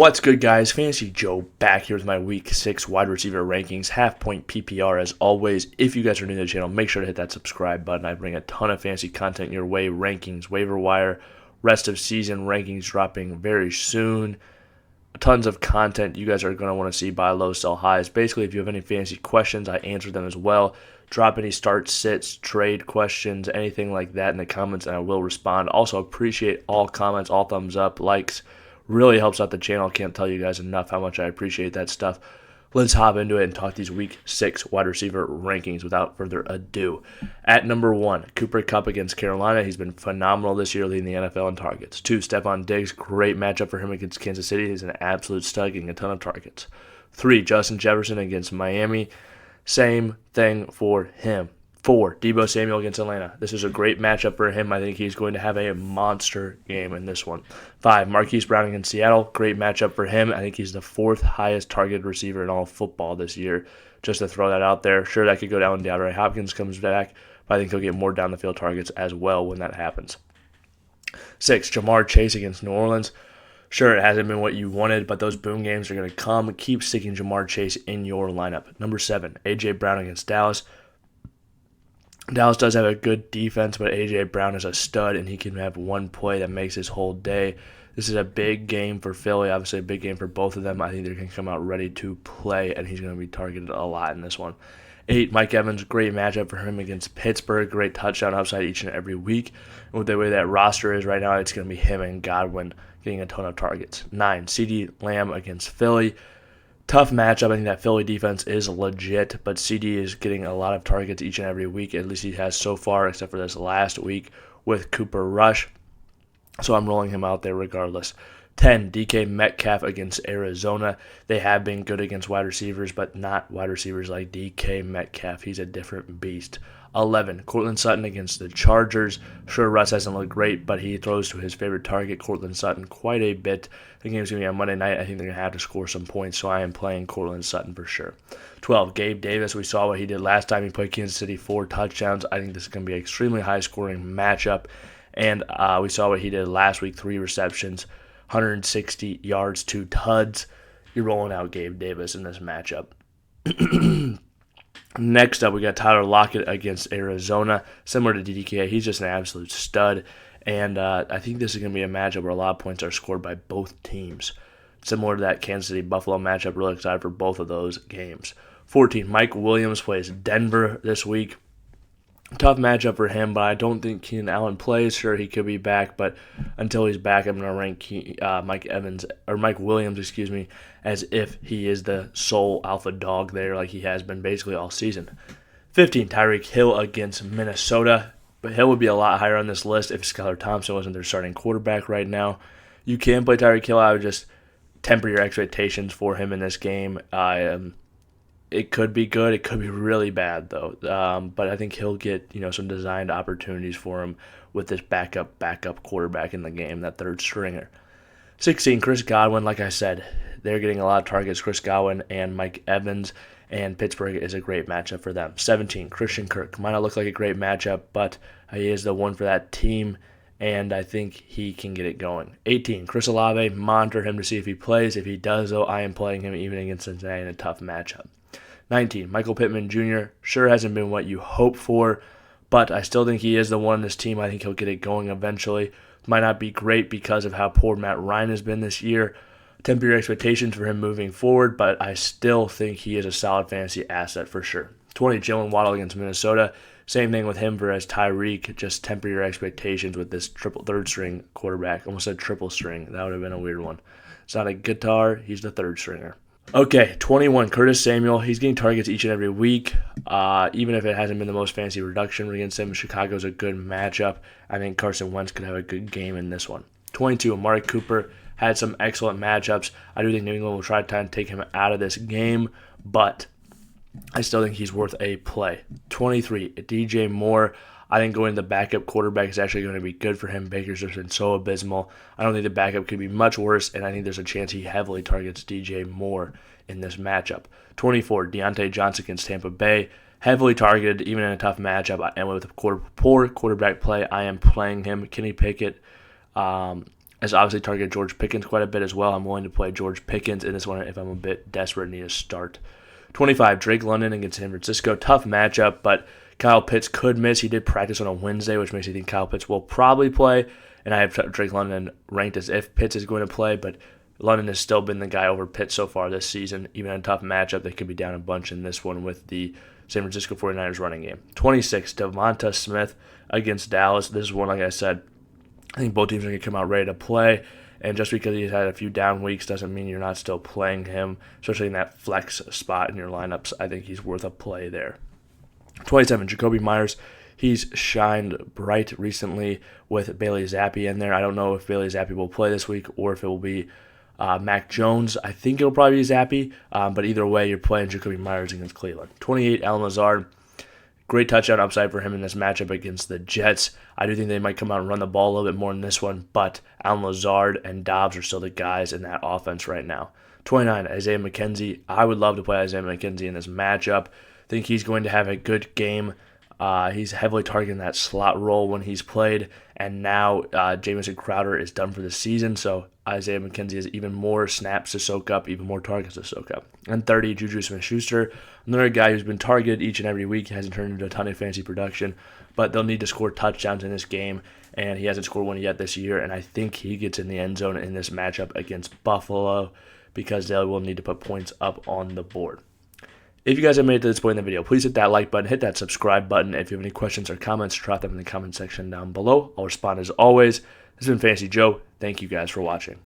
What's good, guys? Fantasy Joe back here with my Week 6 wide receiver rankings, half-point PPR as always. If you guys are new to the channel, make sure to hit that subscribe button. I bring a ton of fantasy content your way, rankings, waiver wire, rest of season rankings dropping very soon. Tons of content you guys are going to want to see, buy low, sell highs. Basically, if you have any fantasy questions, I answer them as well. Drop any start, sits, trade questions, anything like that in the comments, and I will respond. Also, appreciate all comments, all thumbs up, likes. Really helps out the channel. Can't tell you guys enough how much I appreciate that stuff. Let's hop into it and talk these Week 6 wide receiver rankings without further ado. At number 1, Cooper Kupp against Carolina. He's been phenomenal this year, leading the NFL in targets. 2, Stephon Diggs. Great matchup for him against Kansas City. He's an absolute stud, getting a ton of targets. 3, Justin Jefferson against Miami. Same thing for him. 4, Deebo Samuel against Atlanta. This is a great matchup for him. I think he's going to have a monster game in this one. 5, Marquis Browning in Seattle. Great matchup for him. I think he's the 4th highest targeted receiver in all of football this year. Just to throw that out there. Sure, that could go down when DeAndre Hopkins comes back, but I think he'll get more down the field targets as well when that happens. 6, Jamar Chase against New Orleans. Sure, it hasn't been what you wanted, but those boom games are going to come. Keep sticking Jamar Chase in your lineup. Number 7, A.J. Brown against Dallas. Dallas does have a good defense, but A.J. Brown is a stud, and he can have one play that makes his whole day. This is a big game for Philly, obviously a big game for both of them. I think they're going to come out ready to play, and he's going to be targeted a lot in this one. 8, Mike Evans, great matchup for him against Pittsburgh. Great touchdown upside each and every week. And with the way that roster is right now, it's going to be him and Godwin getting a ton of targets. 9, CeeDee Lamb against Philly. Tough matchup. I think that Philly defense is legit, but CD is getting a lot of targets each and every week. At least he has so far, except for this last week with Cooper Rush. So I'm rolling him out there regardless. 10, DK Metcalf against Arizona. They have been good against wide receivers, but not wide receivers like DK Metcalf. He's a different beast. 11, Courtland Sutton against the Chargers. Sure, Russ hasn't looked great, but he throws to his favorite target, Courtland Sutton, quite a bit. The game's going to be on Monday night. I think they're going to have to score some points, so I am playing Courtland Sutton for sure. 12, Gabe Davis. We saw what he did last time. He played Kansas City, 4 touchdowns. I think this is going to be an extremely high-scoring matchup, and we saw what he did last week, 3 receptions, 160 yards, 2 tuds. You're rolling out Gabe Davis in this matchup. Next up, we got Tyler Lockett against Arizona. Similar to DDK, he's just an absolute stud. And I think this is going to be a matchup where a lot of points are scored by both teams. Similar to that Kansas City-Buffalo matchup, really excited for both of those games. 14, Mike Williams plays Denver this week. Tough matchup for him, but I don't think Keenan Allen plays. Sure, he could be back, but until he's back, I'm going to rank Mike Williams, as if he is the sole alpha dog there, like he has been basically all season. 15, Tyreke Hill against Minnesota. But Hill would be a lot higher on this list if Skylar Thompson wasn't their starting quarterback right now. You can play Tyreke Hill. I would just temper your expectations for him in this game. It could be good. It could be really bad, though. But I think he'll get some designed opportunities for him with this backup quarterback in the game, that third stringer. 16, Chris Godwin. Like I said, they're getting a lot of targets, Chris Godwin and Mike Evans, and Pittsburgh is a great matchup for them. 17, Christian Kirk. Might not look like a great matchup, but he is the one for that team, and I think he can get it going. 18, Chris Olave. Monitor him to see if he plays. If he does, though, I am playing him even against Cincinnati in a tough matchup. 19, Michael Pittman Jr. Sure hasn't been what you hope for, but I still think he is the one in this team. I think he'll get it going eventually. Might not be great because of how poor Matt Ryan has been this year. Temper your expectations for him moving forward, but I still think he is a solid fantasy asset for sure. 20, Jalen Waddle against Minnesota. Same thing with him for as Tyreke. Just temper your expectations with this third string quarterback. Almost said triple string. That would have been a weird one. It's not a guitar. He's the third stringer. Okay, 21, Curtis Samuel. He's getting targets each and every week. Even if it hasn't been the most fancy reduction against him, Chicago's a good matchup. I think Carson Wentz could have a good game in this one. 22, Amari Cooper had some excellent matchups. I do think New England will try to take him out of this game, but I still think he's worth a play. 23, DJ Moore. I think going to the backup quarterback is actually going to be good for him. Baker's just been so abysmal. I don't think the backup could be much worse, and I think there's a chance he heavily targets DJ Moore in this matchup. 24, Deontay Johnson against Tampa Bay. Heavily targeted, even in a tough matchup. And with poor quarterback play, I am playing him. Kenny Pickett has obviously targeted George Pickens quite a bit as well. I'm willing to play George Pickens in this one if I'm a bit desperate and need a start. 25, Drake London against San Francisco. Tough matchup, but Kyle Pitts could miss. He did practice on a Wednesday, which makes me think Kyle Pitts will probably play. And I have Drake London ranked as if Pitts is going to play, but London has still been the guy over Pitts so far this season. Even in a tough matchup, they could be down a bunch in this one with the San Francisco 49ers running game. 26, Devonta Smith against Dallas. This is one, like I said, I think both teams are going to come out ready to play. And just because he's had a few down weeks doesn't mean you're not still playing him, especially in that flex spot in your lineups. I think he's worth a play there. 27, Jacoby Myers. He's shined bright recently with Bailey Zappi in there. I don't know if Bailey Zappi will play this week or if it will be Mac Jones. I think it'll probably be Zappi, but either way, you're playing Jacoby Myers against Cleveland. 28, Allen Lazard. Great touchdown upside for him in this matchup against the Jets. I do think they might come out and run the ball a little bit more in this one, but Allen Lazard and Dobbs are still the guys in that offense right now. 29, Isaiah Mckenzie. I would love to play Isaiah Mckenzie in this matchup. I think he's going to have a good game. He's heavily targeting that slot role when he's played, and now Jamison Crowder is done for the season, so Isaiah Mckenzie has even more snaps to soak up, even more targets to soak up. And 30, Juju Smith-Schuster, another guy who's been targeted each and every week, hasn't turned into a ton of fancy production, but they'll need to score touchdowns in this game, and he hasn't scored one yet this year, and I think he gets in the end zone in this matchup against Buffalo because they will need to put points up on the board. If you guys have made it to this point in the video, please hit that like button, hit that subscribe button. If you have any questions or comments, drop them in the comment section down below. I'll respond as always. This has been Fantasy Joe. Thank you guys for watching.